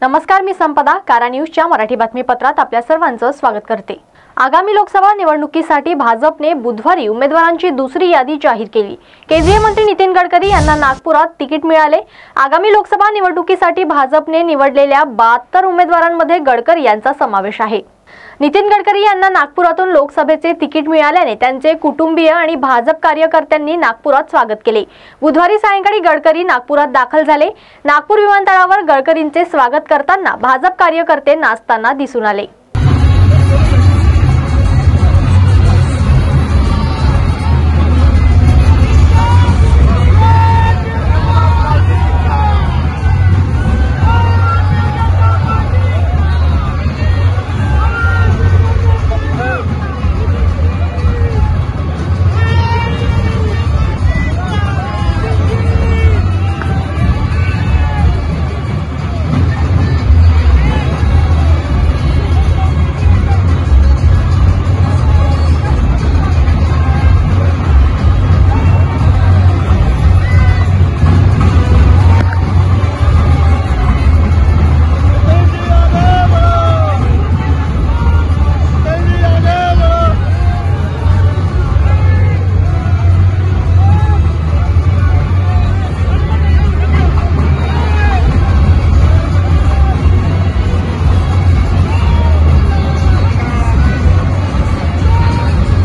नमस्कार, मी संपदा. कारा न्यूजच्या मराठी बातमीपत्रात आपल्या सर्वांचं स्वागत करते. आगामी लोकसभा निवडणुकीसाठी भाजपने बुधवारी उमेदवारांची दुसरी यादी जाहीर केली. केंद्रीय मंत्री नितीन गडकरी यांना नागपुरात तिकीट मिळाले. आगामी लोकसभा निवडणुकीसाठी भाजपने निवडलेल्या 72 उमेदवारांमध्ये गडकरी यांचा समावेश आहे. नितीन गडकरी यांना नागपुरातून लोकसभेचे तिकीट मिळाल्याने त्यांचे कुटुंबीय आणि भाजप कार्यकर्त्यांनी नागपुरात स्वागत केले. बुधवारी सायंकाळी गडकरी नागपुरात दाखल झाले. नागपूर विमानतळावर गडकरींचे स्वागत करताना भाजप कार्यकर्ते नाचताना दिसून आले.